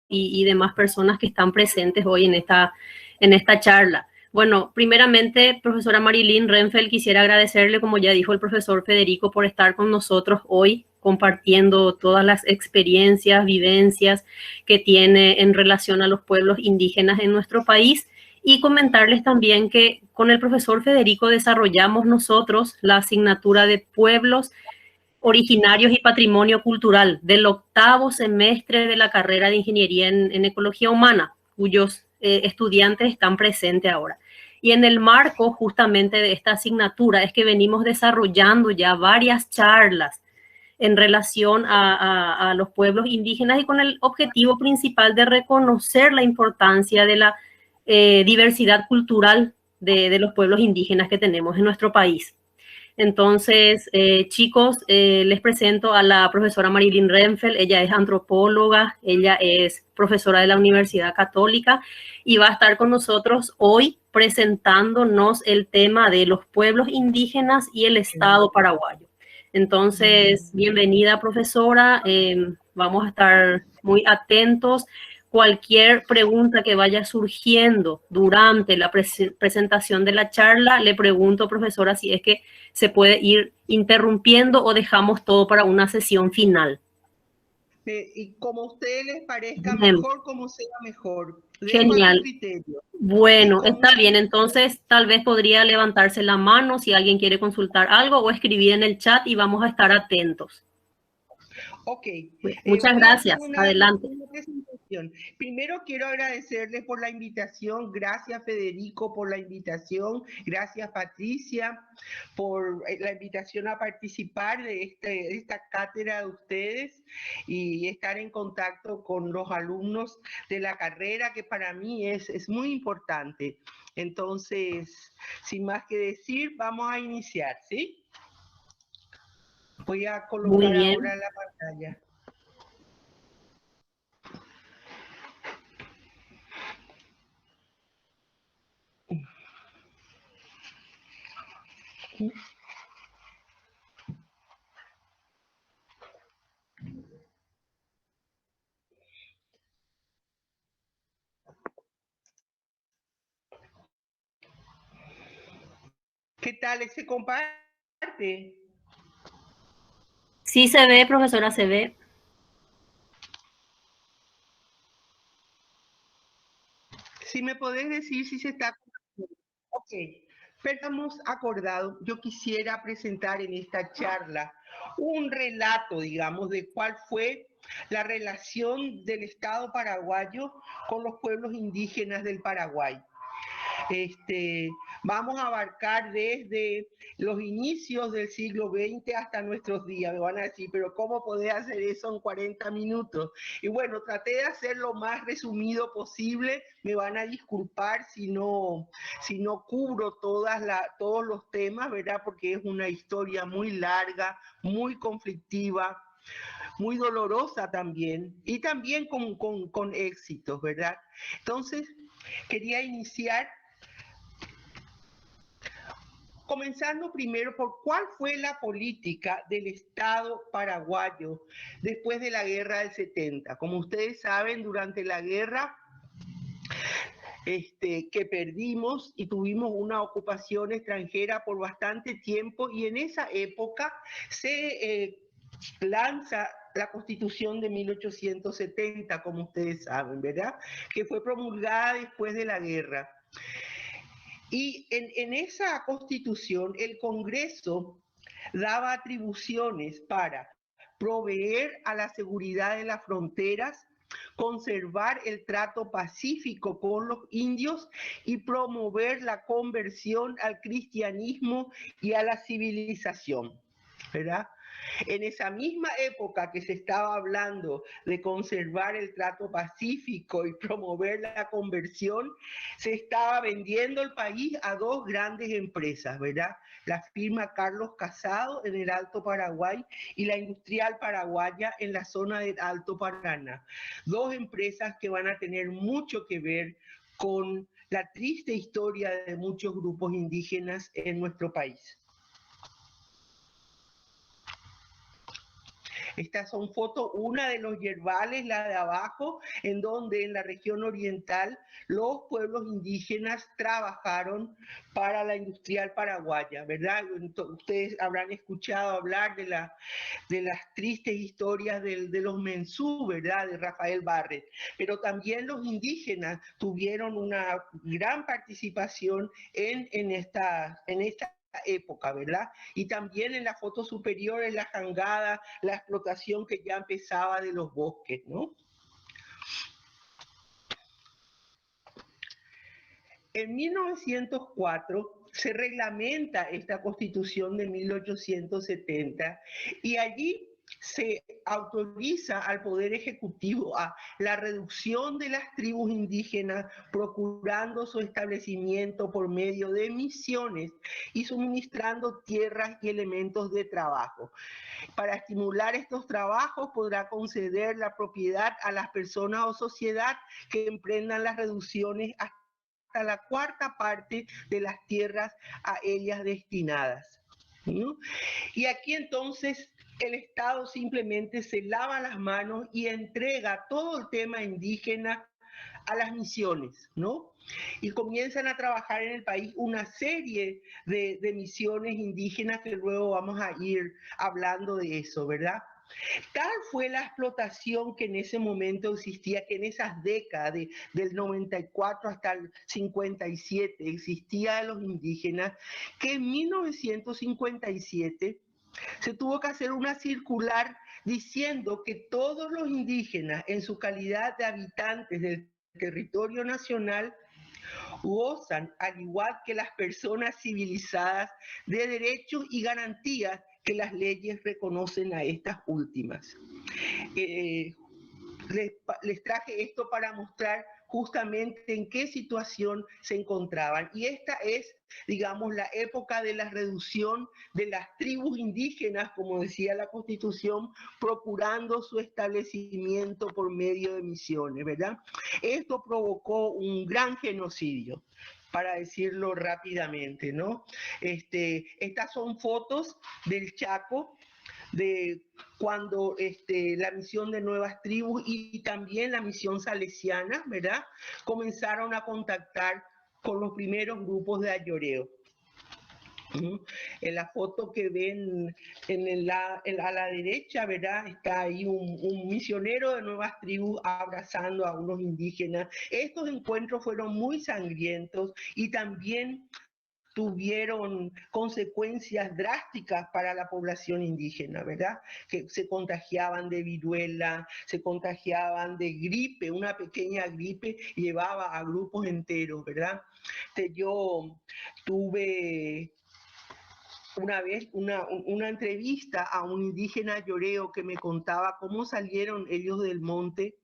y demás personas que están presentes hoy en esta charla. Bueno, primeramente, profesora Marilyn Renfeld, quisiera agradecerle, como ya dijo el profesor Federico, por estar con nosotros hoy, compartiendo todas las experiencias, vivencias que tiene en relación a los pueblos indígenas en nuestro país. Y comentarles también que con el profesor Federico desarrollamos nosotros la asignatura de pueblos originarios y patrimonio cultural del octavo semestre de la carrera de Ingeniería en Ecología Humana, cuyos estudiantes están presentes ahora. Y en el marco justamente de esta asignatura es que venimos desarrollando ya varias charlas en relación a los pueblos indígenas y con el objetivo principal de reconocer la importancia de la diversidad cultural de los pueblos indígenas que tenemos en nuestro país. Entonces, chicos, les presento a la profesora Marilyn Renfeld. Ella es antropóloga, ella es profesora de la Universidad Católica y va a estar con nosotros hoy presentándonos el tema de los pueblos indígenas y el Estado paraguayo. Entonces, bienvenida, profesora. Vamos a estar muy atentos. Cualquier pregunta que vaya surgiendo durante la presentación de la charla, le pregunto, profesora, si es que se puede ir interrumpiendo o dejamos todo para una sesión final. Y como a ustedes les parezca Bien. mejor, como sea mejor. Dejo a Genial. su criterio. Bueno, está bien. Entonces, tal vez podría levantarse la mano si alguien quiere consultar algo o escribir en el chat y vamos a estar atentos. Ok. Muchas gracias. Adelante. Una presentación. Primero quiero agradecerles por la invitación. Gracias, Federico, por la invitación. Gracias, Patricia, por la invitación a participar de esta cátedra de ustedes y estar en contacto con los alumnos de la carrera, que para mí es muy importante. Entonces, sin más que decir, vamos a iniciar, ¿sí? Voy a colocar ahora la pantalla. ¿Qué tal? ¿Se comparte? Sí se ve, profesora, se ve. Si me podés decir si se está... Ok, pero hemos acordado, yo quisiera presentar en esta charla un relato, digamos, de cuál fue la relación del Estado paraguayo con los pueblos indígenas del Paraguay. Vamos a abarcar desde los inicios del siglo XX hasta nuestros días. Me van a decir, pero ¿cómo podés hacer eso en 40 minutos? Y bueno, traté de hacer lo más resumido posible. Me van a disculpar si no cubro todos los temas, ¿verdad? Porque es una historia muy larga, muy conflictiva, muy dolorosa también, y también con éxitos, ¿verdad? Entonces, quería iniciar comenzando primero por cuál fue la política del Estado paraguayo después de la guerra del 70. Como ustedes saben, durante la guerra que perdimos y tuvimos una ocupación extranjera por bastante tiempo, y en esa época se lanza la Constitución de 1870, como ustedes saben, ¿verdad? Que fue promulgada después de la guerra. Y en esa Constitución el Congreso daba atribuciones para proveer a la seguridad de las fronteras, conservar el trato pacífico con los indios y promover la conversión al cristianismo y a la civilización, ¿verdad? En esa misma época que se estaba hablando de conservar el trato pacífico y promover la conversión, se estaba vendiendo el país a dos grandes empresas, ¿verdad? La firma Carlos Casado en el Alto Paraguay y la Industrial Paraguaya en la zona del Alto Paraná. Dos empresas que van a tener mucho que ver con la triste historia de muchos grupos indígenas en nuestro país. Estas son fotos, una de los yerbales, la de abajo, en donde en la región oriental los pueblos indígenas trabajaron para la industrial paraguaya, ¿verdad? Ustedes habrán escuchado hablar de las tristes historias de los mensú, ¿verdad? De Rafael Barret. Pero también los indígenas tuvieron una gran participación en esta época, ¿verdad? Y también en la foto superior, en la jangada, la explotación que ya empezaba de los bosques, ¿no? En 1904 se reglamenta esta Constitución de 1870 y allí se autoriza al Poder Ejecutivo a la reducción de las tribus indígenas, procurando su establecimiento por medio de misiones y suministrando tierras y elementos de trabajo. Para estimular estos trabajos podrá conceder la propiedad a las personas o sociedad que emprendan las reducciones hasta la cuarta parte de las tierras a ellas destinadas, ¿no? Y aquí entonces el Estado simplemente se lava las manos y entrega todo el tema indígena a las misiones, ¿no? Y comienzan a trabajar en el país una serie de misiones indígenas que luego vamos a ir hablando de eso, ¿verdad? Tal fue la explotación que en ese momento existía, que en esas décadas del 94 hasta el 57 existía de los indígenas, que en 1957 se tuvo que hacer una circular diciendo que todos los indígenas, en su calidad de habitantes del territorio nacional, gozan, al igual que las personas civilizadas, de derechos y garantías que las leyes reconocen a estas últimas. Les traje esto para mostrar justamente en qué situación se encontraban. Y esta es, digamos, la época de la reducción de las tribus indígenas, como decía la Constitución, procurando su establecimiento por medio de misiones, ¿verdad? Esto provocó un gran genocidio, para decirlo rápidamente, ¿no? Estas son fotos del Chaco, de cuando la misión de Nuevas Tribus y también la misión salesiana, ¿verdad? Comenzaron a contactar con los primeros grupos de ayoreo. En la foto que ven a la derecha, ¿verdad? Está ahí un misionero de Nuevas Tribus abrazando a unos indígenas. Estos encuentros fueron muy sangrientos y también tuvieron consecuencias drásticas para la población indígena, ¿verdad? Que se contagiaban de viruela, se contagiaban de gripe, una pequeña gripe llevaba a grupos enteros, ¿verdad? Yo tuve una vez una entrevista a un indígena yoreo que me contaba cómo salieron ellos del monte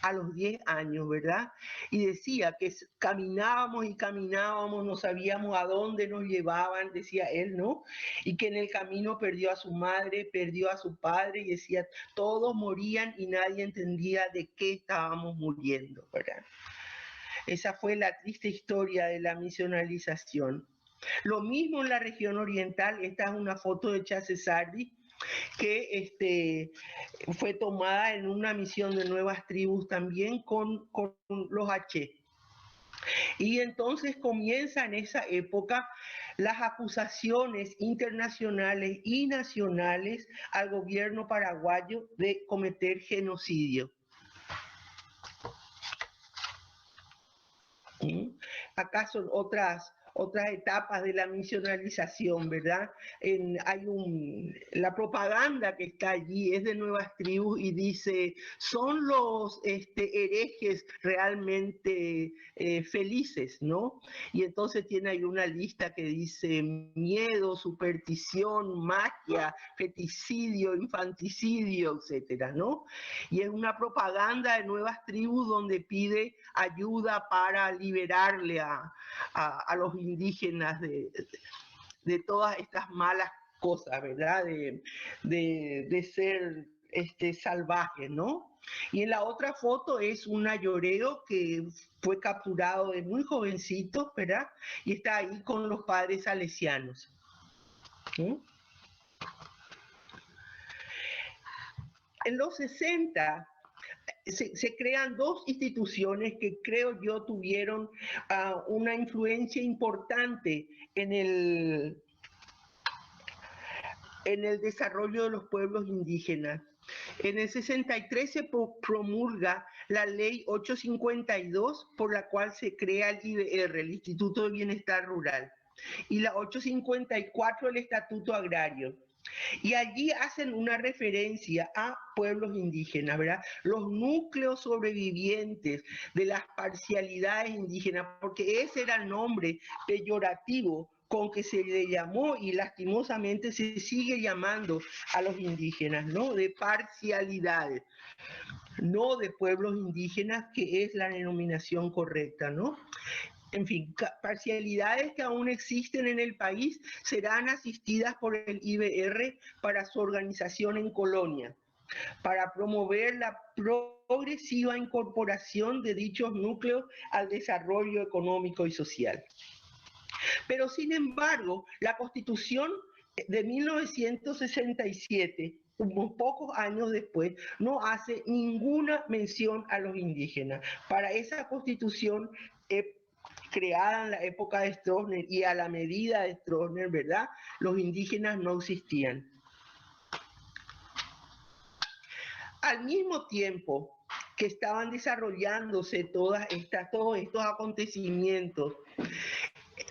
a los 10 años, ¿verdad? Y decía que caminábamos y caminábamos, no sabíamos a dónde nos llevaban, decía él, ¿no? Y que en el camino perdió a su madre, perdió a su padre, y decía, todos morían y nadie entendía de qué estábamos muriendo, ¿verdad? Esa fue la triste historia de la misionalización. Lo mismo en la región oriental. Esta es una foto de Chasesardi, que fue tomada en una misión de Nuevas Tribus también con los H. Y entonces comienza en esa época las acusaciones internacionales y nacionales al gobierno paraguayo de cometer genocidio. Acá son otras etapas de la misionalización, ¿verdad? La propaganda que está allí es de Nuevas Tribus y dice, son los herejes realmente felices, ¿no? Y entonces tiene ahí una lista que dice miedo, superstición, magia, feticidio, infanticidio, etcétera, ¿no? Y es una propaganda de Nuevas Tribus donde pide ayuda para liberarle a los indígenas de todas estas malas cosas, ¿verdad? De ser salvajes, ¿no? Y en la otra foto es un ayoreo que fue capturado de muy jovencito, ¿verdad? Y está ahí con los padres salesianos. ¿Sí? En los 60 se crean dos instituciones que creo yo tuvieron una influencia importante en el desarrollo de los pueblos indígenas. En el 63 se promulga la ley 852, por la cual se crea el IBR, el Instituto de Bienestar Rural, y la 854, el Estatuto Agrario. Y allí hacen una referencia a pueblos indígenas, ¿verdad? Los núcleos sobrevivientes de las parcialidades indígenas, porque ese era el nombre peyorativo con que se le llamó y lastimosamente se sigue llamando a los indígenas, ¿no? De parcialidades, no de pueblos indígenas, que es la denominación correcta, ¿no? En fin, parcialidades que aún existen en el país serán asistidas por el IBR para su organización en colonia, para promover la progresiva incorporación de dichos núcleos al desarrollo económico y social. Pero sin embargo, la Constitución de 1967, unos pocos años después, no hace ninguna mención a los indígenas. Para esa Constitución creada en la época de Stroessner y a la medida de Stroessner, ¿verdad? Los indígenas no existían. Al mismo tiempo que estaban desarrollándose todos estos acontecimientos,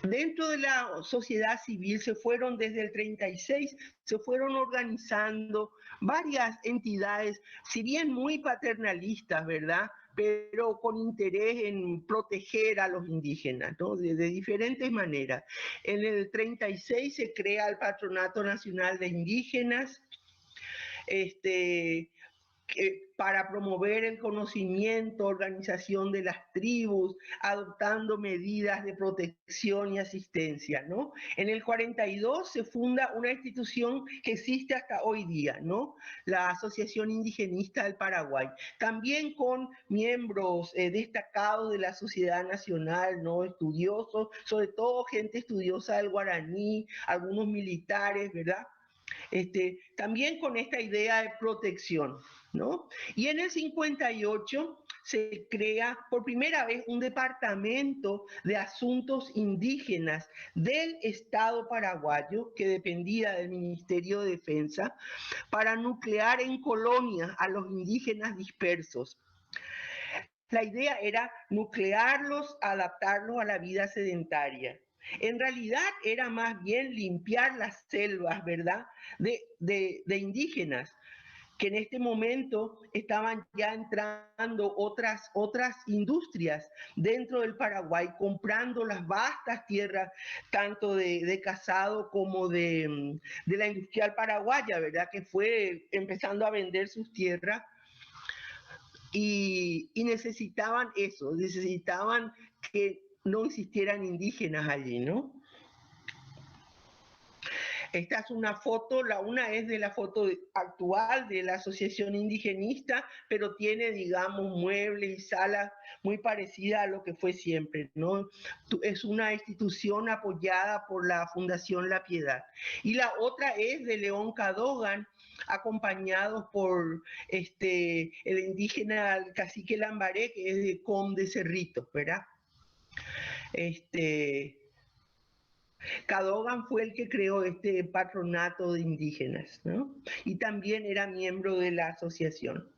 dentro de la sociedad civil desde el 36, se fueron organizando varias entidades, si bien muy paternalistas, ¿verdad?, pero con interés en proteger a los indígenas, ¿no?, de diferentes maneras. En el 36 se crea el Patronato Nacional de Indígenas, para promover el conocimiento, organización de las tribus, adoptando medidas de protección y asistencia, ¿no? En el 42 se funda una institución que existe hasta hoy día, ¿no? La Asociación Indigenista del Paraguay, también con miembros destacados de la sociedad nacional, ¿no? Estudiosos, sobre todo gente estudiosa del guaraní, algunos militares, ¿verdad? También con esta idea de protección, ¿no? Y en el 58 se crea por primera vez un departamento de asuntos indígenas del Estado paraguayo, que dependía del Ministerio de Defensa, para nuclear en colonias a los indígenas dispersos. La idea era nuclearlos, adaptarlos a la vida sedentaria. En realidad era más bien limpiar las selvas, ¿verdad?, de indígenas, que en este momento estaban ya entrando otras industrias dentro del Paraguay, comprando las vastas tierras, tanto de Casado como de la industrial paraguaya, ¿verdad?, que fue empezando a vender sus tierras. Y necesitaban eso, necesitaban que no existieran indígenas allí, ¿no? Esta es una foto, una es de la foto actual de la Asociación Indigenista, pero tiene, digamos, muebles y salas muy parecidas a lo que fue siempre, ¿no? Es una institución apoyada por la Fundación La Piedad. Y la otra es de León Cadogan, acompañados por el indígena el cacique Lambaré, que es de Conde Cerrito, ¿verdad? Cadogan fue el que creó este patronato de indígenas, ¿no? Y también era miembro de la asociación.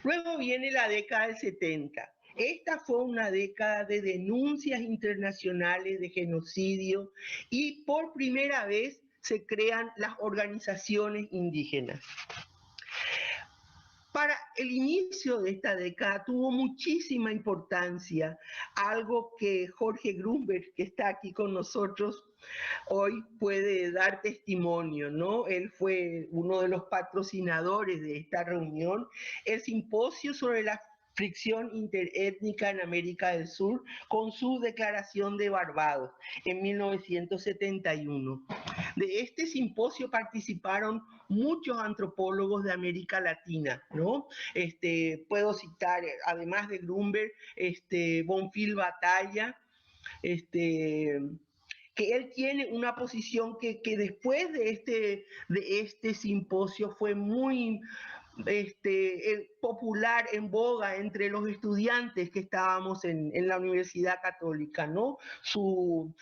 Luego viene la década del 70. Esta fue una década de denuncias internacionales de genocidio y por primera vez se crean las organizaciones indígenas. Para el inicio de esta década tuvo muchísima importancia algo que Jorge Grunberg, que está aquí con nosotros hoy, puede dar testimonio, ¿no? Él fue uno de los patrocinadores de esta reunión, el simposio sobre la fricción interétnica en América del Sur, con su declaración de Barbados en 1971. De este simposio participaron muchos antropólogos de América Latina, ¿no? Puedo citar, además de Grunberg, Bonfil Batalla, que que él tiene una posición que después de este simposio fue muy popular, en boga entre los estudiantes que estábamos en la Universidad Católica, ¿no? Su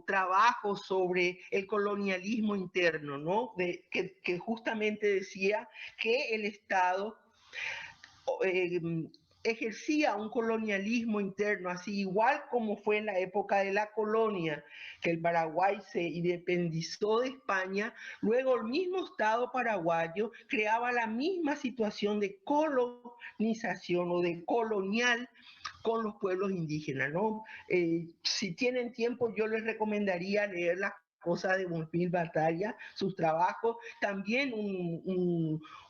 trabajo sobre el colonialismo interno, ¿no? Que justamente decía que el Estado ejercía un colonialismo interno, así igual como fue en la época de la colonia, que el Paraguay se independizó de España, luego el mismo Estado paraguayo creaba la misma situación de colonización o de colonial con los pueblos indígenas, ¿no? Si tienen tiempo, yo les recomendaría leer las cosas de Bonfil Batalla, sus trabajos, también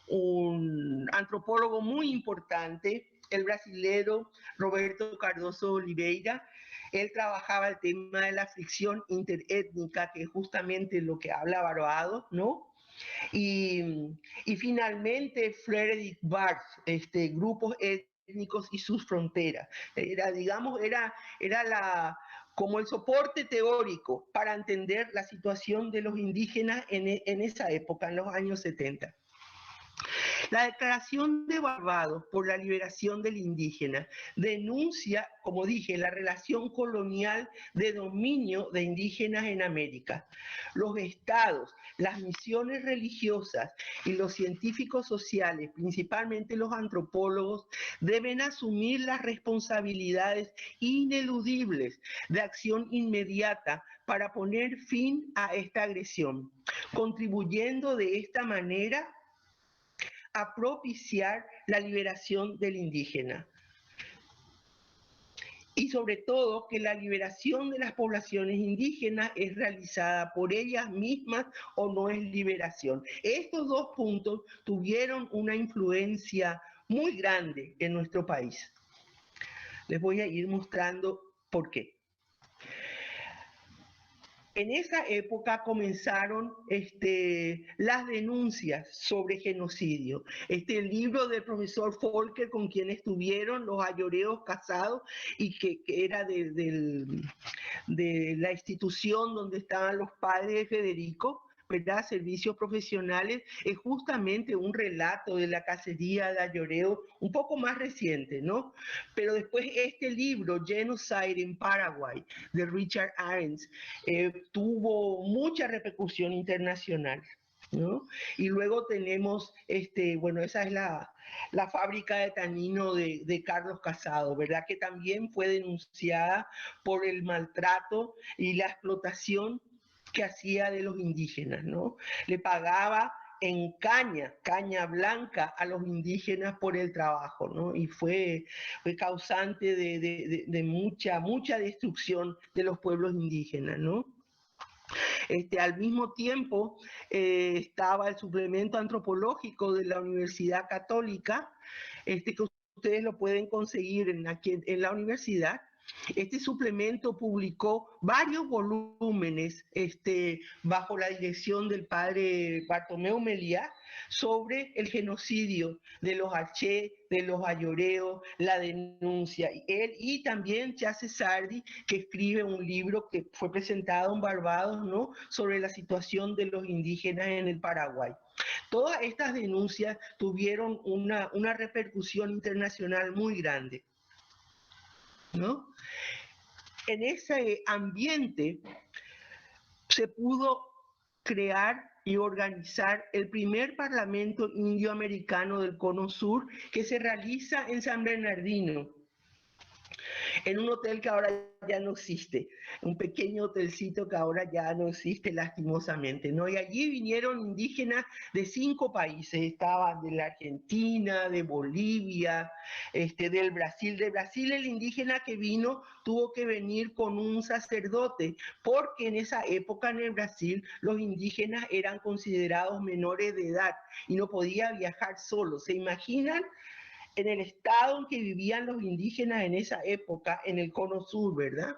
un antropólogo muy importante, el brasilero Roberto Cardoso Oliveira. Él trabajaba el tema de la fricción interétnica, que es justamente lo que habla Barbados, ¿no? Y finalmente Frederick Barth, grupos étnicos y sus fronteras. Era como el soporte teórico para entender la situación de los indígenas en esa época, en los años 70. La Declaración de Barbados por la Liberación del Indígena denuncia, como dije, la relación colonial de dominio de indígenas en América. Los estados, las misiones religiosas y los científicos sociales, principalmente los antropólogos, deben asumir las responsabilidades ineludibles de acción inmediata para poner fin a esta agresión, contribuyendo de esta manera a propiciar la liberación del indígena. Y sobre todo que la liberación de las poblaciones indígenas es realizada por ellas mismas o no es liberación. Estos dos puntos tuvieron una influencia muy grande en nuestro país. Les voy a ir mostrando por qué. En esa época comenzaron las denuncias sobre genocidio. El libro del profesor Volcker, con quien estuvieron los ayoreos casados, y que era de la institución donde estaban los padres de Federico, ¿verdad? Servicios profesionales, es justamente un relato de la cacería de ayoreo un poco más reciente, ¿no? Pero después este libro, Genocide in Paraguay, de Richard Arends, tuvo mucha repercusión internacional, ¿no? Y luego tenemos, bueno, esa es la fábrica de tanino de Carlos Casado, ¿verdad? Que también fue denunciada por el maltrato y la explotación que hacía de los indígenas, ¿no? Le pagaba en caña blanca a los indígenas por el trabajo, ¿no? Y fue causante de mucha destrucción de los pueblos indígenas, ¿no? Al mismo tiempo estaba el suplemento antropológico de la Universidad Católica, que ustedes lo pueden conseguir aquí en la universidad. Este suplemento publicó varios volúmenes bajo la dirección del padre Bartomeu Meliá sobre el genocidio de los Alché, de los ayoreos, la denuncia. Él y también Chase Sardi, que escribe un libro que fue presentado en Barbados, ¿no? Sobre la situación de los indígenas en el Paraguay. Todas estas denuncias tuvieron una repercusión internacional muy grande, ¿no? En ese ambiente se pudo crear y organizar el primer Parlamento Indioamericano del Cono Sur, que se realiza en San Bernardino, en un hotel que ahora ya no existe, un pequeño hotelcito que ahora ya no existe lastimosamente, ¿no? Y allí vinieron indígenas de 5 países, estaban de la Argentina, de Bolivia, del Brasil. De Brasil el indígena que vino tuvo que venir con un sacerdote, porque en esa época en el Brasil los indígenas eran considerados menores de edad y no podía viajar solo. ¿Se imaginan? En el estado en que vivían los indígenas en esa época, en el Cono Sur, ¿verdad?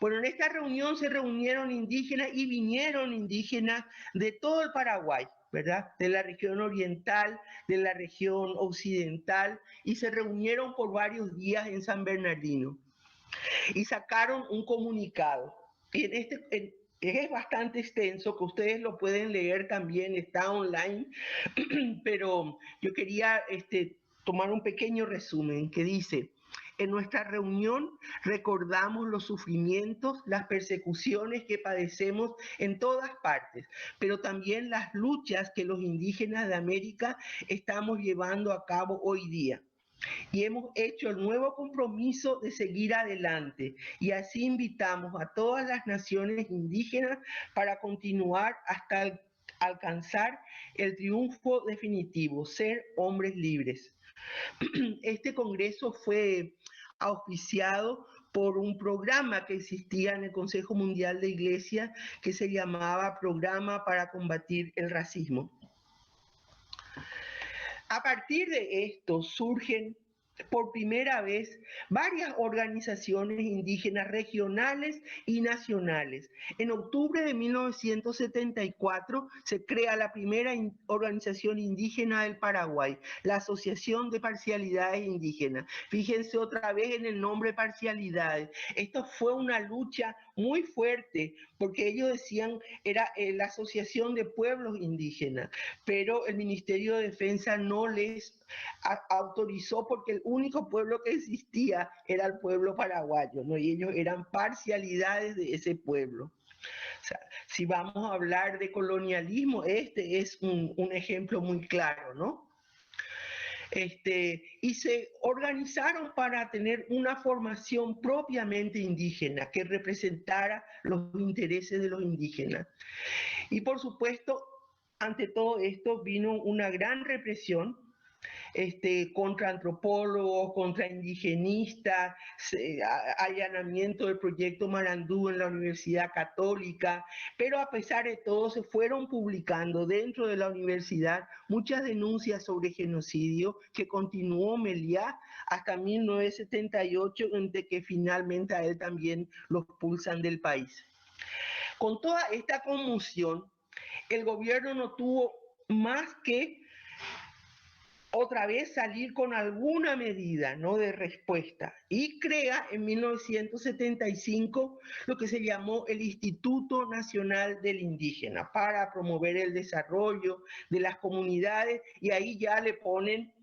Bueno, en esta reunión se reunieron indígenas y vinieron indígenas de todo el Paraguay, ¿verdad? De la región oriental, de la región occidental, y se reunieron por varios días en San Bernardino. y sacaron un comunicado. Y es bastante extenso, que ustedes lo pueden leer también, está online, pero yo quería tomar un pequeño resumen que dice: en nuestra reunión recordamos los sufrimientos, las persecuciones que padecemos en todas partes, pero también las luchas que los indígenas de América estamos llevando a cabo hoy día. Y hemos hecho el nuevo compromiso de seguir adelante, y así invitamos a todas las naciones indígenas para continuar hasta alcanzar el triunfo definitivo, ser hombres libres. Este congreso fue auspiciado por un programa que existía en el Consejo Mundial de Iglesias que se llamaba Programa para Combatir el Racismo. A partir de esto surgen por primera vez varias organizaciones indígenas regionales y nacionales. En octubre de 1974 se crea la primera organización indígena del Paraguay, la Asociación de Parcialidades Indígenas. Fíjense otra vez en el nombre parcialidades. Esto fue una lucha muy fuerte, porque ellos decían era la Asociación de Pueblos Indígenas, pero el Ministerio de Defensa no les autorizó, porque el único pueblo que existía era el pueblo paraguayo, ¿no? Y ellos eran parcialidades de ese pueblo. O sea, si vamos a hablar de colonialismo, este es un ejemplo muy claro, ¿no? Y se organizaron para tener una formación propiamente indígena que representara los intereses de los indígenas. Y por supuesto, ante todo esto vino una gran represión contra antropólogos, contra indigenistas, allanamiento del proyecto Marandú en la Universidad Católica, pero a pesar de todo se fueron publicando dentro de la universidad muchas denuncias sobre genocidio que continuó Meliá hasta 1978, en que finalmente a él también lo expulsan del país. Con toda esta conmoción, el gobierno no tuvo más que otra vez salir con alguna medida, ¿no?, de respuesta, y crea en 1975 lo que se llamó el Instituto Nacional del Indígena para promover el desarrollo de las comunidades, y ahí ya le ponen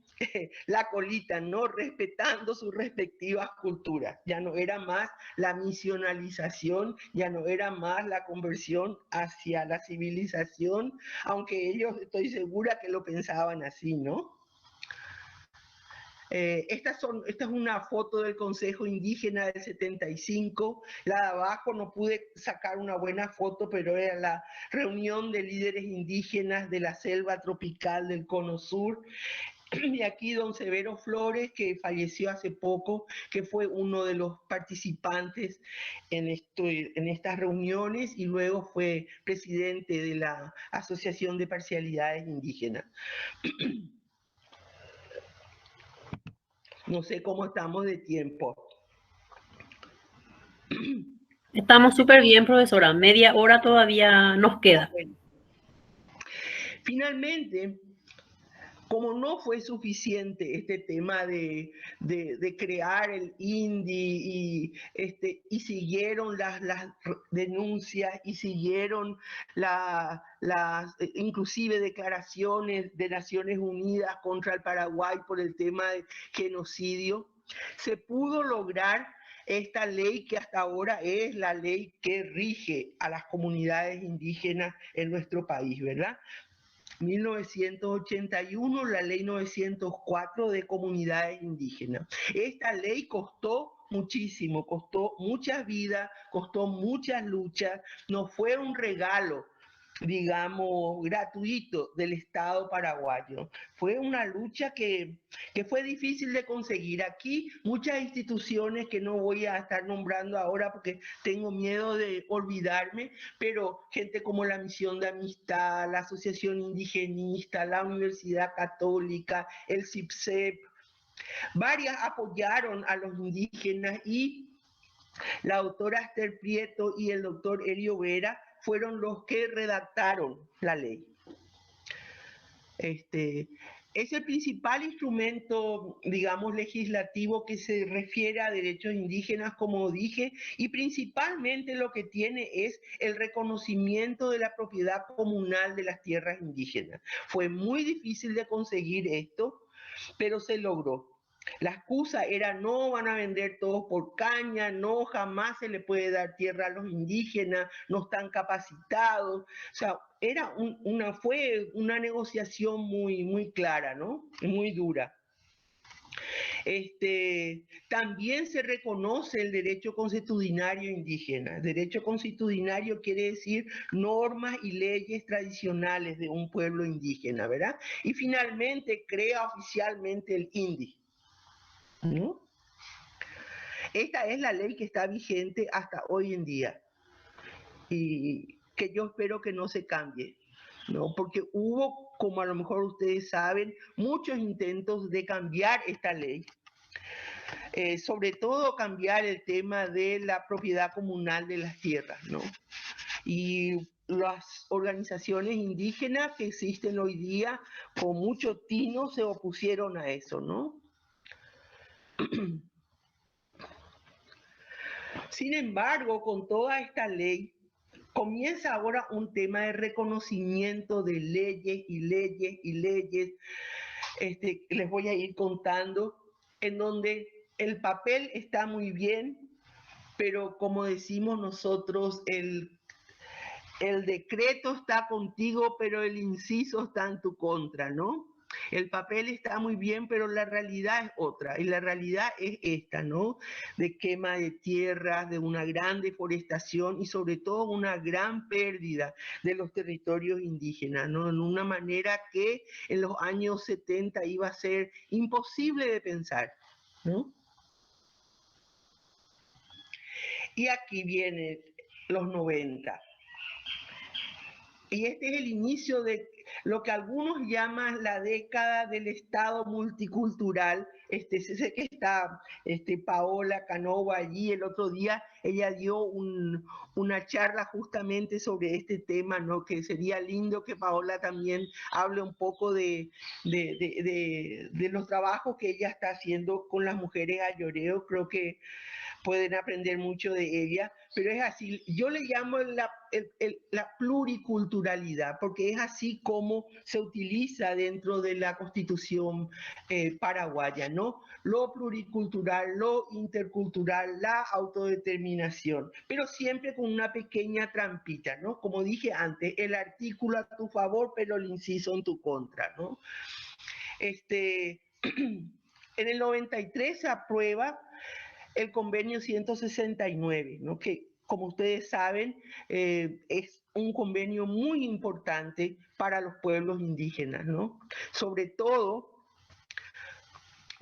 la colita, ¿no?, respetando sus respectivas culturas. Ya no era más la misionalización, ya no era más la conversión hacia la civilización, aunque ellos estoy segura que lo pensaban así, ¿no? Esta es una foto del Consejo Indígena del 75. La de abajo no pude sacar una buena foto, pero era la reunión de líderes indígenas de la selva tropical del Cono Sur. Y aquí don Severo Flores, que falleció hace poco, que fue uno de los participantes en estas reuniones, y luego fue presidente de la Asociación de Parcialidades Indígenas. No sé cómo estamos de tiempo. Estamos súper bien, profesora. Media hora todavía nos queda. Bueno. Finalmente, como no fue suficiente este tema de crear el INDI, y siguieron las denuncias, y siguieron las inclusive declaraciones de Naciones Unidas contra el Paraguay por el tema de genocidio, se pudo lograr esta ley que hasta ahora es la ley que rige a las comunidades indígenas en nuestro país, ¿verdad? 1981, la ley 904 de comunidades indígenas. Esta ley costó muchísimo, costó muchas vidas, costó muchas luchas, no fue un regalo, digamos, gratuito del Estado paraguayo. Fue una lucha que fue difícil de conseguir. Aquí muchas instituciones que no voy a estar nombrando ahora porque tengo miedo de olvidarme, pero gente como la Misión de Amistad, la Asociación Indigenista, la Universidad Católica, el CIPSEP, varias apoyaron a los indígenas, y la doctora Esther Prieto y el doctor Elio Vera fueron los que redactaron la ley. Es el principal instrumento, digamos, legislativo que se refiere a derechos indígenas, como dije, y principalmente lo que tiene es el reconocimiento de la propiedad comunal de las tierras indígenas. Fue muy difícil de conseguir esto, pero se logró. La excusa era no van a vender todos por caña, no, jamás se le puede dar tierra a los indígenas, no están capacitados. O sea, fue una negociación muy clara, ¿no? Muy dura. También se reconoce el derecho consuetudinario indígena. Derecho consuetudinario quiere decir normas y leyes tradicionales de un pueblo indígena, ¿verdad? Y finalmente crea oficialmente el INDI, ¿no? Esta es la ley que está vigente hasta hoy en día y que yo espero que no se cambie, ¿no? Porque hubo, como a lo mejor ustedes saben, muchos intentos de cambiar esta ley, sobre todo cambiar el tema de la propiedad comunal de las tierras, ¿no? Y las organizaciones indígenas que existen hoy día con mucho tino se opusieron a eso, ¿no? Sin embargo, con toda esta ley, comienza ahora un tema de reconocimiento de leyes y leyes y leyes. Les voy a ir contando, en donde el papel está muy bien, pero como decimos nosotros, el decreto está contigo, pero el inciso está en tu contra, ¿no? El papel está muy bien, pero la realidad es otra, y la realidad es esta, ¿no? De quema de tierras, de una gran deforestación y sobre todo una gran pérdida de los territorios indígenas, ¿no? En una manera que en los años 70 iba a ser imposible de pensar, ¿no? Y aquí vienen los 90. Y este es el inicio de lo que algunos llaman la década del Estado multicultural. Sé que está Paola Canova allí el otro día, ella dio una charla justamente sobre este tema, ¿no? Que sería lindo que Paola también hable un poco de los trabajos que ella está haciendo con las mujeres ayoreo. Creo que pueden aprender mucho de ella, pero es así, yo le llamo la pluriculturalidad, porque es así como se utiliza dentro de la Constitución paraguaya, ¿no? Lo pluricultural, lo intercultural, la autodeterminación, pero siempre con una pequeña trampita, ¿no? Como dije antes, el artículo a tu favor, pero el inciso en tu contra, ¿no? En el 93 se aprueba el convenio 169, ¿no? Que como ustedes saben es un convenio muy importante para los pueblos indígenas, ¿no? Sobre todo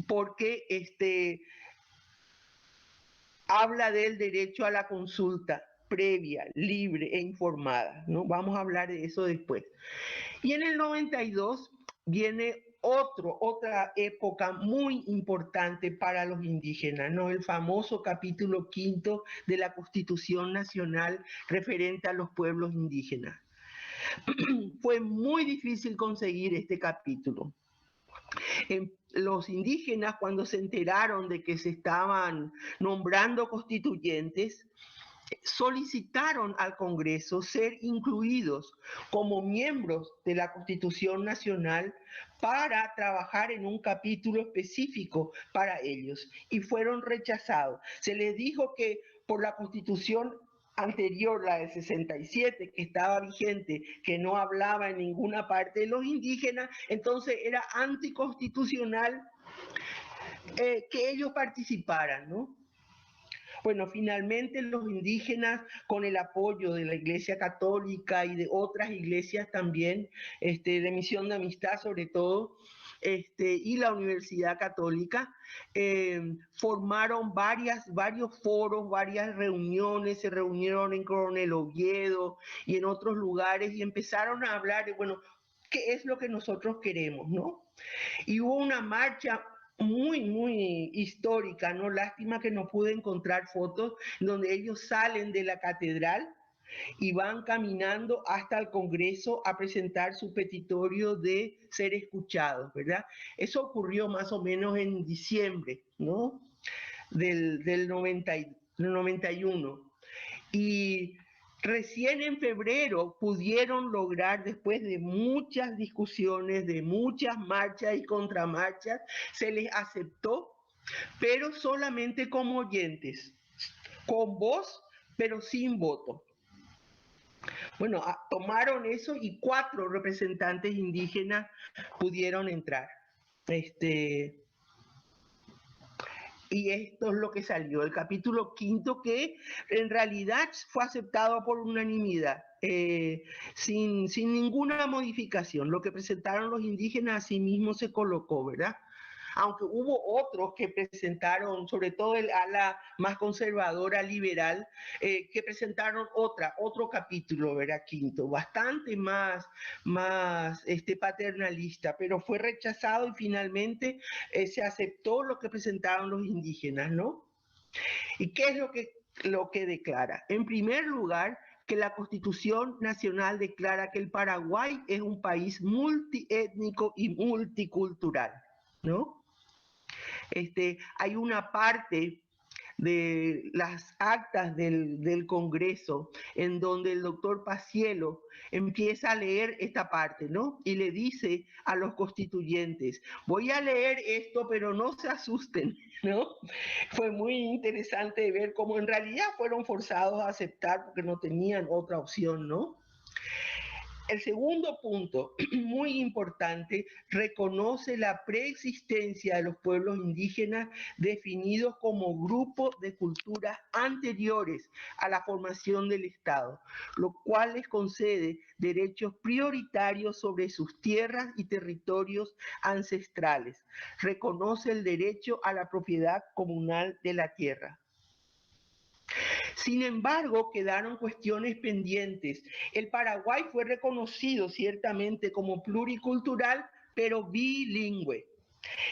porque habla del derecho a la consulta previa, libre e informada, ¿no? Vamos a hablar de eso después. Y en el 92 viene otra época muy importante para los indígenas, ¿no? El famoso capítulo 5 de la Constitución Nacional referente a los pueblos indígenas. Fue muy difícil conseguir este capítulo. Los indígenas, cuando se enteraron de que se estaban nombrando constituyentes, solicitaron al Congreso ser incluidos como miembros de la Constitución Nacional para trabajar en un capítulo específico para ellos y fueron rechazados. Se les dijo que por la Constitución anterior, la del 67, que estaba vigente, que no hablaba en ninguna parte de los indígenas, entonces era anticonstitucional que ellos participaran, ¿no? Bueno, finalmente los indígenas, con el apoyo de la Iglesia Católica y de otras iglesias también, de Misión de Amistad sobre todo, y la Universidad Católica, formaron varios foros, varias reuniones, se reunieron en Coronel Oviedo y en otros lugares y empezaron a hablar de, bueno, ¿qué es lo que nosotros queremos, no? Y hubo una marcha muy histórica, ¿no? Lástima que no pude encontrar fotos donde ellos salen de la catedral y van caminando hasta el Congreso a presentar su petitorio de ser escuchados, ¿verdad? Eso ocurrió más o menos en diciembre, ¿no? Del 91. Y recién en febrero pudieron lograr, después de muchas discusiones, de muchas marchas y contramarchas, se les aceptó, pero solamente como oyentes, con voz, pero sin voto. Bueno, tomaron eso y 4 representantes indígenas pudieron entrar. Y esto es lo que salió, el capítulo 5, que en realidad fue aceptado por unanimidad, sin ninguna modificación. Lo que presentaron los indígenas así mismo se colocó, ¿verdad? Aunque hubo otros que presentaron, sobre todo el ala más conservadora, liberal, que presentaron otro capítulo, ¿verdad? 5, bastante más paternalista, pero fue rechazado y finalmente se aceptó lo que presentaron los indígenas, ¿no? ¿Y qué es lo que declara? En primer lugar, que la Constitución Nacional declara que el Paraguay es un país multiétnico y multicultural, ¿no? Hay una parte de las actas del Congreso en donde el doctor Paciello empieza a leer esta parte, ¿no? Y le dice a los constituyentes, voy a leer esto, pero no se asusten, ¿no? Fue muy interesante ver cómo en realidad fueron forzados a aceptar porque no tenían otra opción, ¿no? El segundo punto, muy importante, reconoce la preexistencia de los pueblos indígenas definidos como grupos de culturas anteriores a la formación del Estado, lo cual les concede derechos prioritarios sobre sus tierras y territorios ancestrales. Reconoce el derecho a la propiedad comunal de la tierra. Sin embargo, quedaron cuestiones pendientes. El Paraguay fue reconocido ciertamente como pluricultural, pero bilingüe.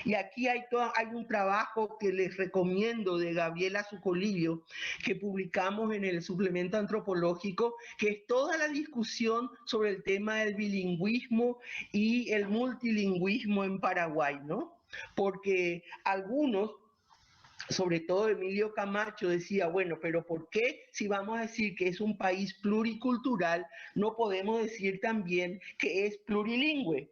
Y aquí hay un trabajo que les recomiendo de Gabriela Zucolillo, que publicamos en el suplemento antropológico, que es toda la discusión sobre el tema del bilingüismo y el multilingüismo en Paraguay, ¿no? Porque algunos, sobre todo Emilio Camacho, decía, bueno, pero ¿por qué si vamos a decir que es un país pluricultural, no podemos decir también que es plurilingüe?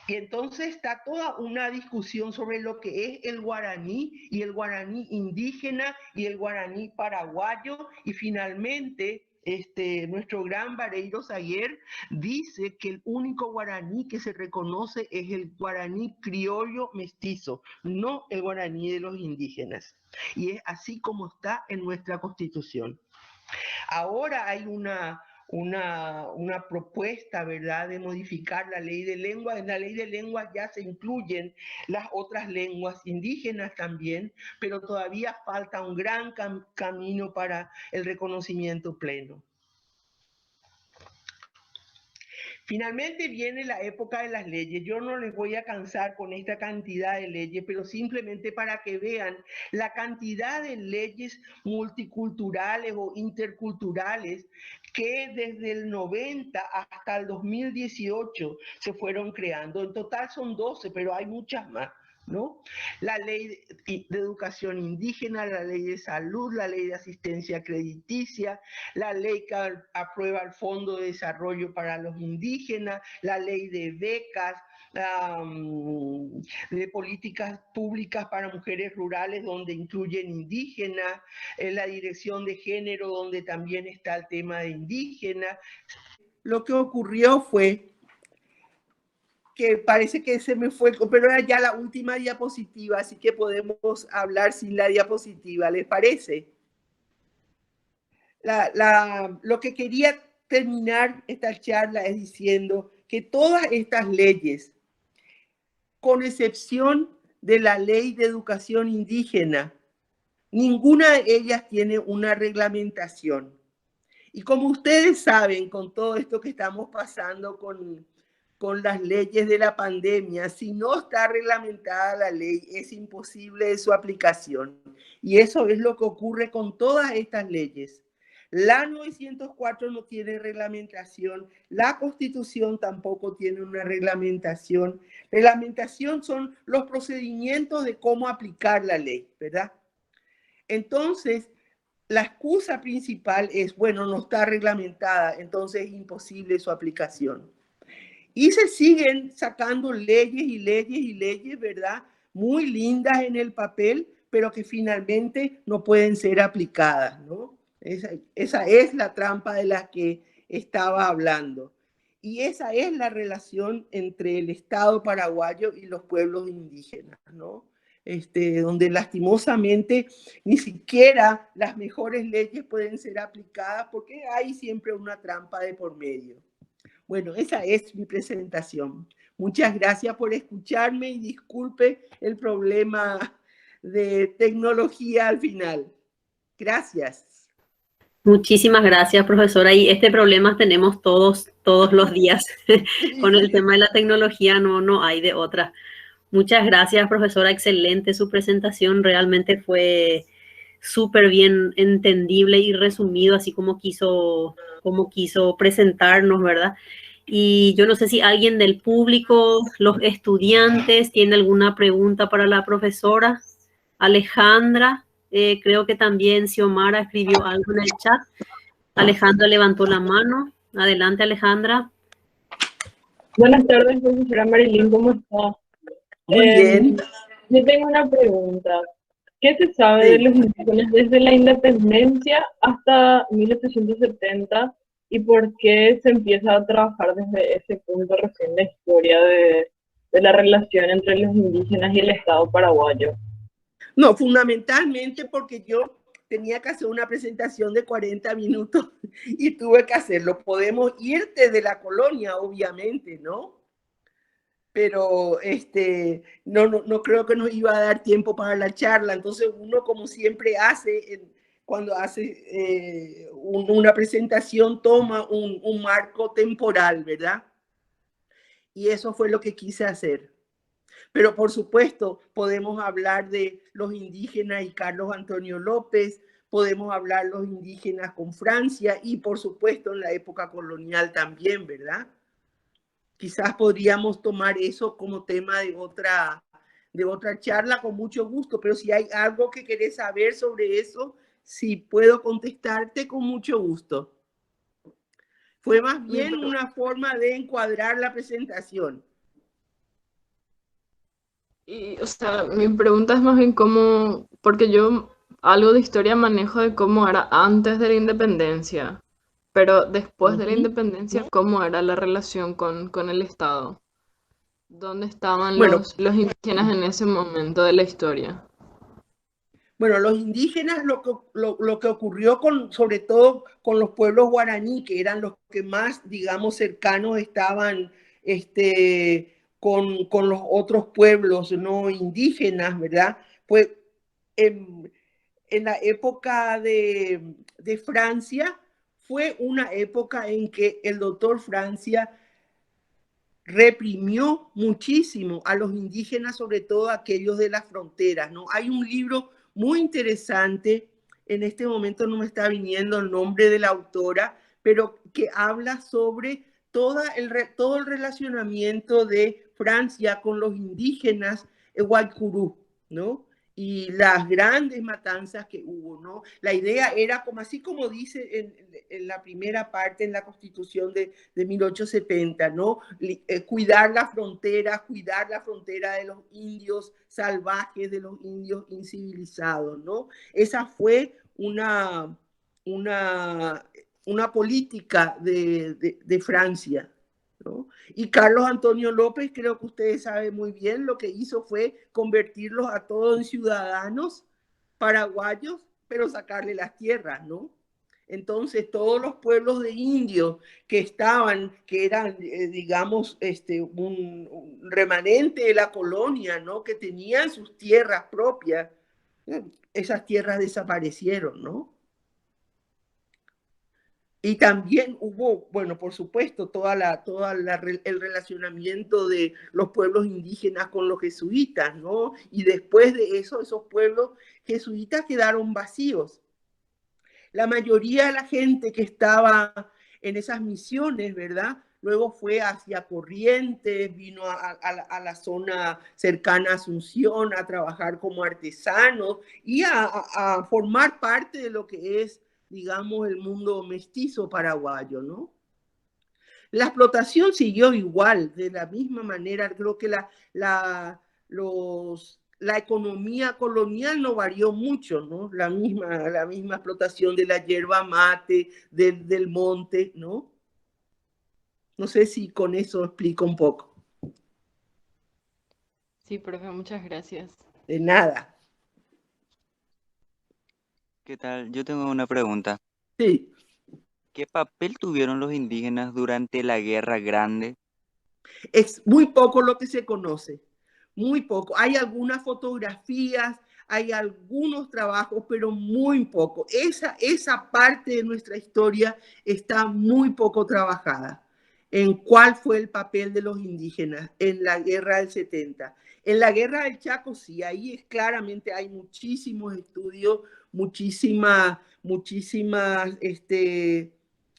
Y entonces está toda una discusión sobre lo que es el guaraní y el guaraní indígena y el guaraní paraguayo, y finalmente nuestro gran Vareiro Saguer dice que el único guaraní que se reconoce es el guaraní criollo mestizo, no el guaraní de los indígenas. Y es así como está en nuestra Constitución. Ahora hay una propuesta, ¿verdad?, de modificar la ley de lengua. En la ley de lenguas ya se incluyen las otras lenguas indígenas también, pero todavía falta un gran camino para el reconocimiento pleno. Finalmente viene la época de las leyes. Yo no les voy a cansar con esta cantidad de leyes, pero simplemente para que vean la cantidad de leyes multiculturales o interculturales que desde el 90 hasta el 2018 se fueron creando. En total son 12, pero hay muchas más, ¿no? La ley de educación indígena, la ley de salud, la ley de asistencia crediticia, la ley que aprueba el Fondo de Desarrollo para los Indígenas, la ley de becas, de políticas públicas para mujeres rurales donde incluyen indígenas, la dirección de género donde también está el tema de indígenas. Lo que ocurrió fue que parece que se me fue, pero era ya la última diapositiva, así que podemos hablar sin la diapositiva, ¿les parece? Lo que quería terminar esta charla es diciendo que todas estas leyes, con excepción de la ley de educación indígena, ninguna de ellas tiene una reglamentación. Y como ustedes saben, con todo esto que estamos pasando con las leyes de la pandemia, si no está reglamentada la ley, es imposible su aplicación. Y eso es lo que ocurre con todas estas leyes. La 904 no tiene reglamentación, la Constitución tampoco tiene una reglamentación. Reglamentación son los procedimientos de cómo aplicar la ley, ¿verdad? Entonces, la excusa principal es, bueno, no está reglamentada, entonces es imposible su aplicación. Y se siguen sacando leyes y leyes y leyes, ¿verdad? Muy lindas en el papel, pero que finalmente no pueden ser aplicadas, ¿no? Esa es la trampa de la que estaba hablando. Y esa es la relación entre el Estado paraguayo y los pueblos indígenas, ¿no? Donde lastimosamente ni siquiera las mejores leyes pueden ser aplicadas porque hay siempre una trampa de por medio. Bueno, esa es mi presentación. Muchas gracias por escucharme y disculpe el problema de tecnología al final. Gracias. Muchísimas gracias, profesora. Y este problema tenemos todos los días. Con el tema de la tecnología no hay de otra. Muchas gracias, profesora. Excelente su presentación. Realmente fue súper bien entendible y resumido, así como quiso presentarnos, ¿verdad? Y yo no sé si alguien del público, los estudiantes, tiene alguna pregunta para la profesora. Alejandra, creo que también Xiomara escribió algo en el chat. Alejandra levantó la mano. Adelante, Alejandra. Buenas tardes, profesora Marilyn, ¿cómo está? Muy bien. Yo tengo una pregunta. ¿Qué se sabe de los indígenas desde la independencia hasta 1870 y por qué se empieza a trabajar desde ese punto recién la historia de la relación entre los indígenas y el Estado paraguayo? No, fundamentalmente porque yo tenía que hacer una presentación de 40 minutos y tuve que hacerlo. Podemos ir desde la colonia, obviamente, ¿no? Pero no creo que nos iba a dar tiempo para la charla. Entonces uno, como siempre hace, cuando hace una presentación, toma un marco temporal, ¿verdad? Y eso fue lo que quise hacer. Pero por supuesto, podemos hablar de los indígenas y Carlos Antonio López, podemos hablar de los indígenas con Francia y por supuesto en la época colonial también, ¿verdad? Quizás podríamos tomar eso como tema de otra charla con mucho gusto, pero si hay algo que querés saber sobre eso, si puedo contestarte con mucho gusto. Fue más bien una forma de encuadrar la presentación. Y, o sea, mi pregunta es más bien cómo, porque yo algo de historia manejo de cómo era antes de la independencia, pero después de la independencia, ¿cómo era la relación con el Estado? ¿Dónde estaban Bueno, los indígenas en ese momento de la historia? Bueno, los indígenas, lo que ocurrió sobre todo con los pueblos guaraní, que eran los que más, digamos, cercanos estaban con los otros pueblos no indígenas, ¿verdad? Pues en la época de Francia fue una época en que el doctor Francia reprimió muchísimo a los indígenas, sobre todo aquellos de las fronteras, ¿no? Hay un libro muy interesante, en este momento no me está viniendo el nombre de la autora, pero que habla sobre todo el relacionamiento de Francia con los indígenas Guaycurú, ¿no? Y las grandes matanzas que hubo, ¿no? La idea era, como así como dice en la primera parte en la Constitución de 1870, ¿no? Cuidar la frontera de los indios salvajes, de los indios incivilizados, ¿no? Esa fue una política de Francia, ¿no? Y Carlos Antonio López, creo que ustedes saben muy bien, lo que hizo fue convertirlos a todos en ciudadanos paraguayos, pero sacarle las tierras, ¿no? Entonces, todos los pueblos de indios que eran, digamos, un remanente de la colonia, ¿no? Que tenían sus tierras propias, esas tierras desaparecieron, ¿no? Y también hubo, bueno, por supuesto, el relacionamiento de los pueblos indígenas con los jesuitas, ¿no? Y después de eso, esos pueblos jesuitas quedaron vacíos. La mayoría de la gente que estaba en esas misiones, ¿verdad? Luego fue hacia Corrientes, vino a la zona cercana a Asunción a trabajar como artesanos y a formar parte de lo que es, digamos, el mundo mestizo paraguayo, ¿no? La explotación siguió igual, de la misma manera. Creo que la economía colonial no varió mucho, ¿no? La misma explotación de la yerba mate, del monte, ¿no? No sé si con eso explico un poco. Sí, profe, muchas gracias. De nada. ¿Qué tal? Yo tengo una pregunta. Sí. ¿Qué papel tuvieron los indígenas durante la Guerra Grande? Es muy poco lo que se conoce, muy poco. Hay algunas fotografías, hay algunos trabajos, pero muy poco. Esa parte de nuestra historia está muy poco trabajada. En cuál fue el papel de los indígenas en la guerra del 70. En la guerra del Chaco, sí, ahí es claramente hay muchísimos estudios, muchísimas,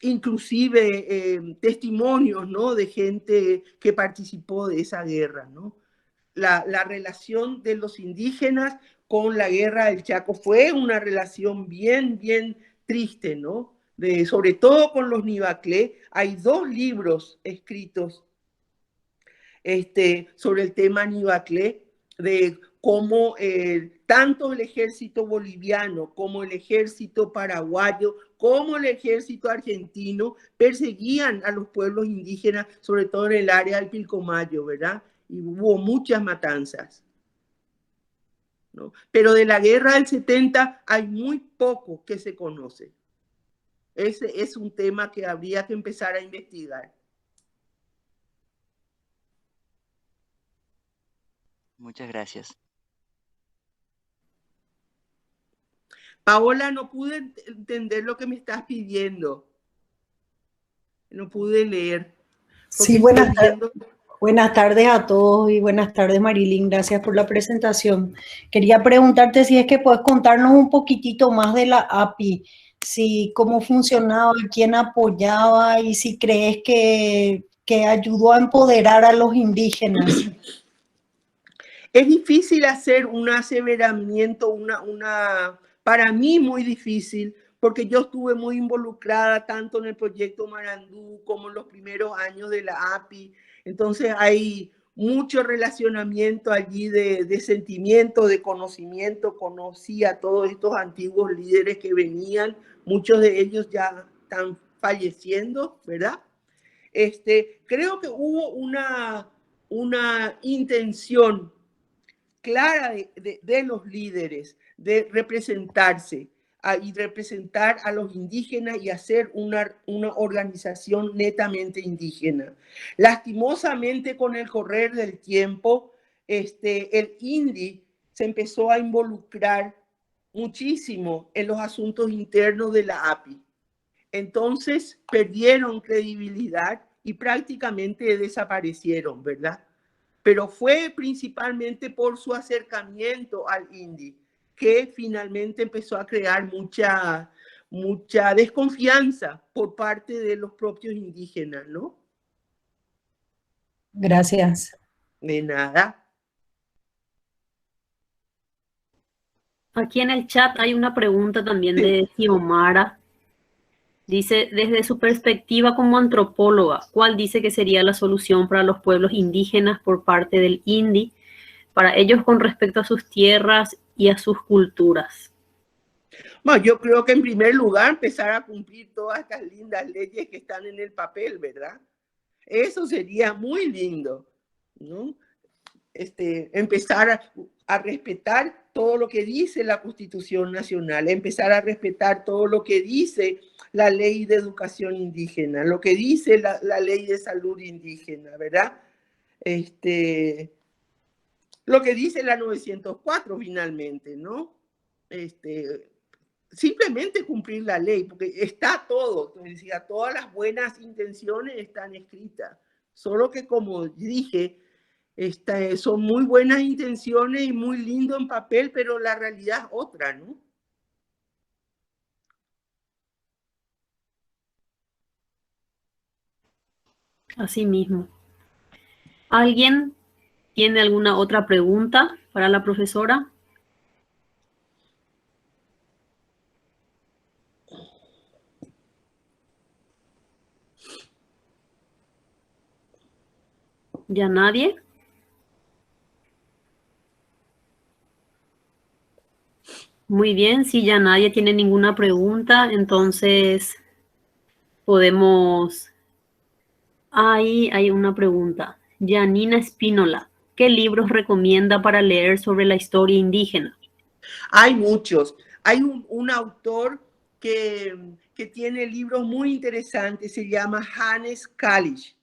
inclusive testimonios, ¿no? De gente que participó de esa guerra, ¿no? La relación de los indígenas con la guerra del Chaco fue una relación bien triste, ¿no? Sobre todo con los Nivaclé. Hay 2 libros escritos sobre el tema Nivaclé, de cómo tanto el ejército boliviano como el ejército paraguayo, como el ejército argentino perseguían a los pueblos indígenas, sobre todo en el área del Pilcomayo, ¿verdad? Y hubo muchas matanzas, ¿no? Pero de la guerra del 70 hay muy poco que se conoce. Ese es un tema que habría que empezar a investigar. Muchas gracias. Paola, no pude entender lo que me estás pidiendo. No pude leer. Sí, buenas tardes a todos y buenas tardes, Marilyn. Gracias por la presentación. Quería preguntarte si es que puedes contarnos un poquitito más de la API, si cómo funcionaba, quién apoyaba y si crees que ayudó a empoderar a los indígenas. Es difícil hacer un aseveramiento, para mí muy difícil, porque yo estuve muy involucrada tanto en el proyecto Marandú como en los primeros años de la API. Entonces hay mucho relacionamiento allí de sentimiento, de conocimiento. Conocí a todos estos antiguos líderes que venían, muchos de ellos ya están falleciendo, ¿verdad? Creo que hubo una intención clara de los líderes de representarse y representar a los indígenas y hacer una organización netamente indígena. Lastimosamente, con el correr del tiempo, el INDI se empezó a involucrar muchísimo en los asuntos internos de la API. Entonces perdieron credibilidad y prácticamente desaparecieron, ¿verdad? Pero fue principalmente por su acercamiento al INDI que finalmente empezó a crear mucha desconfianza por parte de los propios indígenas, ¿no? Gracias. De nada. Aquí en el chat hay una pregunta también de Xiomara. Dice, desde su perspectiva como antropóloga, ¿cuál dice que sería la solución para los pueblos indígenas por parte del INDI, para ellos con respecto a sus tierras y a sus culturas? Bueno, yo creo que en primer lugar empezar a cumplir todas estas lindas leyes que están en el papel, ¿verdad? Eso sería muy lindo, ¿no? Empezar a respetar todo lo que dice la Constitución Nacional, empezar a respetar todo lo que dice la Ley de Educación Indígena, lo que dice la Ley de Salud Indígena, ¿verdad? Lo que dice la 904 finalmente, ¿no? Simplemente cumplir la ley, porque está todo, decía, todas las buenas intenciones están escritas, solo que como dije, son muy buenas intenciones y muy lindo en papel, pero la realidad es otra, ¿no? Así mismo. ¿Alguien tiene alguna otra pregunta para la profesora? ¿Ya nadie? Muy bien, si ya nadie tiene ninguna pregunta, entonces podemos... Ahí hay una pregunta. Janina Espínola, ¿qué libros recomienda para leer sobre la historia indígena? Hay muchos. Hay un autor que tiene libros muy interesantes, se llama Hannes Kalisch,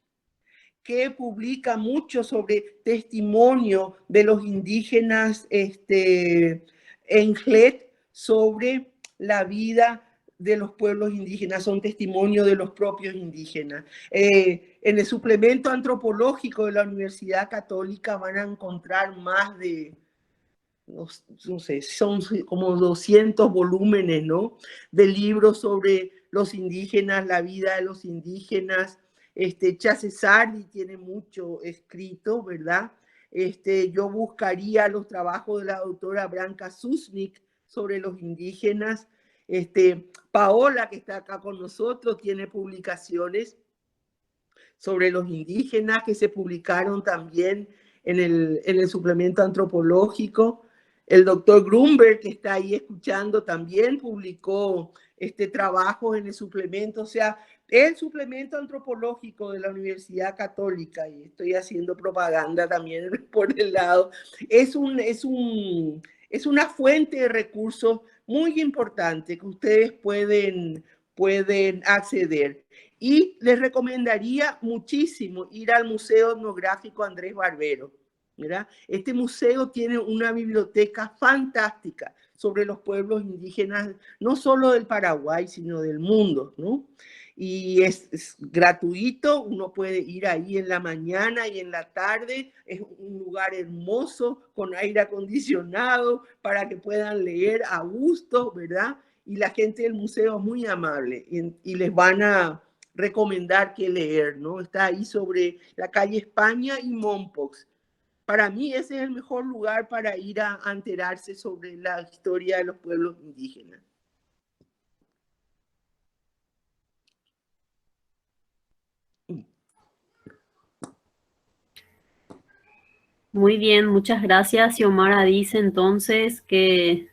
que publica mucho sobre testimonio de los indígenas en Jlet, sobre la vida de los pueblos indígenas, son testimonios de los propios indígenas. En el suplemento antropológico de la Universidad Católica van a encontrar más de, no sé, son como 200 volúmenes, ¿no? De libros sobre los indígenas, la vida de los indígenas. Chasesardi tiene mucho escrito, ¿verdad? Yo buscaría los trabajos de la doctora Branka Susnik sobre los indígenas. Paola, que está acá con nosotros, tiene publicaciones sobre los indígenas que se publicaron también en el suplemento antropológico. El doctor Grunberg, que está ahí escuchando, también publicó trabajo en el suplemento. O sea, el suplemento antropológico de la Universidad Católica, y estoy haciendo propaganda también por el lado, es una fuente de recursos muy importante que ustedes pueden acceder. Y les recomendaría muchísimo ir al Museo Etnográfico Andrés Barbero, ¿verdad? Este museo tiene una biblioteca fantástica sobre los pueblos indígenas, no solo del Paraguay, sino del mundo, ¿no? Y es gratuito, uno puede ir ahí en la mañana y en la tarde, es un lugar hermoso, con aire acondicionado, para que puedan leer a gusto, ¿verdad? Y la gente del museo es muy amable y les van a recomendar qué leer, ¿no? Está ahí sobre la calle España y Mompox. Para mí ese es el mejor lugar para ir a enterarse sobre la historia de los pueblos indígenas. Muy bien, muchas gracias. Xiomara dice entonces que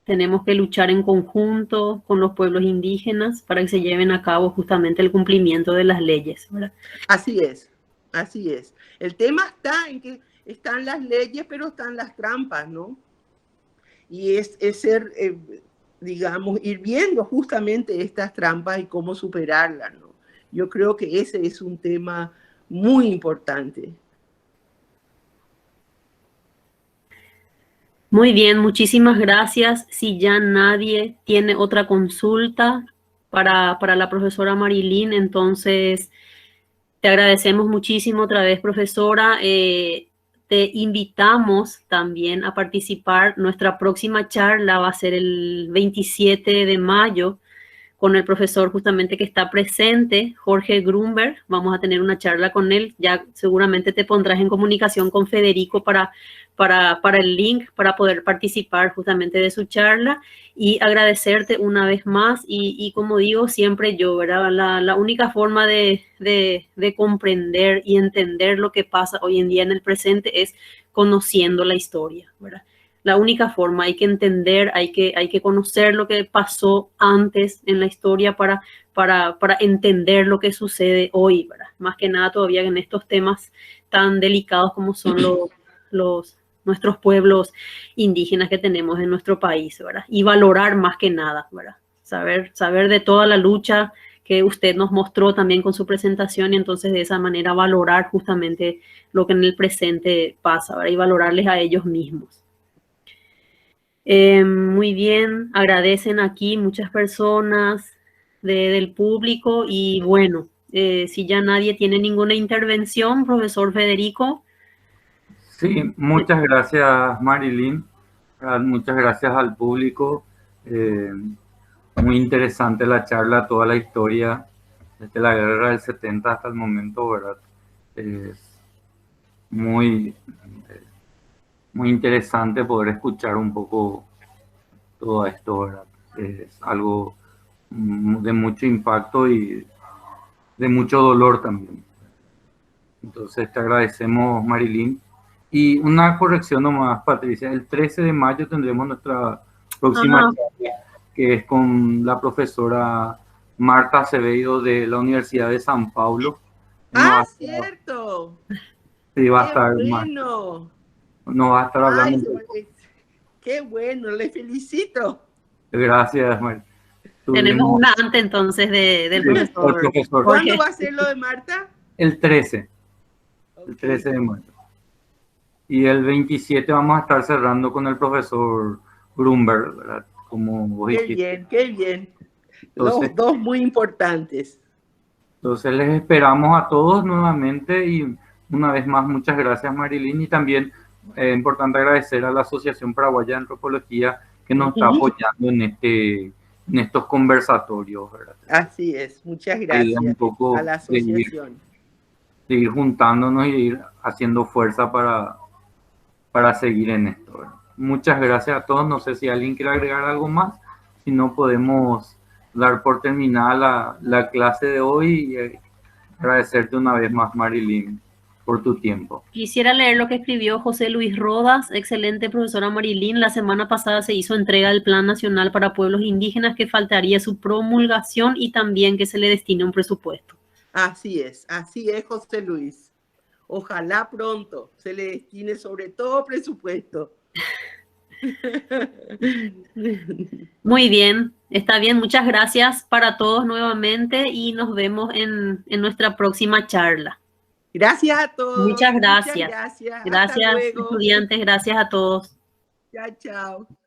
tenemos que luchar en conjunto con los pueblos indígenas para que se lleven a cabo justamente el cumplimiento de las leyes, ¿verdad? Así es, así es. El tema está en que están las leyes, pero están las trampas, ¿no? Y es ser, digamos, ir viendo justamente estas trampas y cómo superarlas, ¿no? Yo creo que ese es un tema muy importante. Muy bien, muchísimas gracias. Si ya nadie tiene otra consulta para la profesora Marilyn, entonces te agradecemos muchísimo otra vez, profesora. Te invitamos también a participar. Nuestra próxima charla va a ser el 27 de mayo con el profesor justamente que está presente, Jorge Grunberg. Vamos a tener una charla con él. Ya seguramente te pondrás en comunicación con Federico para el link, para poder participar justamente de su charla, y agradecerte una vez más. Y como digo siempre yo, ¿verdad? La única forma de comprender y entender lo que pasa hoy en día en el presente es conociendo la historia, ¿verdad? La única forma, hay que entender, hay que conocer lo que pasó antes en la historia para entender lo que sucede hoy, ¿verdad? Más que nada todavía en estos temas tan delicados como son nuestros pueblos indígenas que tenemos en nuestro país, ¿verdad? Y valorar más que nada, ¿verdad? Saber de toda la lucha que usted nos mostró también con su presentación, y entonces de esa manera valorar justamente lo que en el presente pasa, ¿verdad? Y valorarles a ellos mismos. Muy bien, agradecen aquí muchas personas del público, y bueno, si ya nadie tiene ninguna intervención, profesor Federico. Sí, muchas gracias, Marilyn. Muchas gracias al público. Muy interesante la charla, toda la historia desde la guerra del 70 hasta el momento, ¿verdad? Es muy, muy interesante poder escuchar un poco todo esto, ¿verdad? Es algo de mucho impacto y de mucho dolor también. Entonces te agradecemos, Marilyn. Y una corrección nomás, Patricia. El 13 de mayo tendremos nuestra próxima charla, que es con la profesora Marta Acevedo de la Universidad de San Paulo. Cierto. Sí, va a Qué estar bueno. no va a estar hablando. Qué bueno, le felicito. Gracias, Marilyn. Tenemos una antes entonces del profesor. ¿Cuándo va a ser lo de Marta? El 13. El 13 de mayo. Y el 27 vamos a estar cerrando con el profesor Grunberg, ¿verdad? Como vos dijiste. Qué bien. Entonces, los dos muy importantes. Entonces les esperamos a todos nuevamente y una vez más muchas gracias, Marilyn, y también es importante agradecer a la Asociación Paraguaya de Antropología que nos está apoyando en estos conversatorios, ¿verdad? Así es, muchas gracias un poco a la asociación. De ir juntándonos y de ir haciendo fuerza para seguir en esto, ¿verdad? Muchas gracias a todos. No sé si alguien quiere agregar algo más. Si no, podemos dar por terminada la clase de hoy y agradecerte una vez más, Marilyn, por tu tiempo. Quisiera leer lo que escribió José Luis Rodas. Excelente, profesora Marilyn. La semana pasada se hizo entrega del Plan Nacional para Pueblos Indígenas, que faltaría su promulgación y también que se le destine un presupuesto. Así es, José Luis. Ojalá pronto se le destine sobre todo presupuesto. Muy bien, está bien. Muchas gracias para todos nuevamente y nos vemos en nuestra próxima charla. Gracias a todos. Muchas gracias. Muchas gracias. Gracias, estudiantes. Gracias a todos. Chao, chao.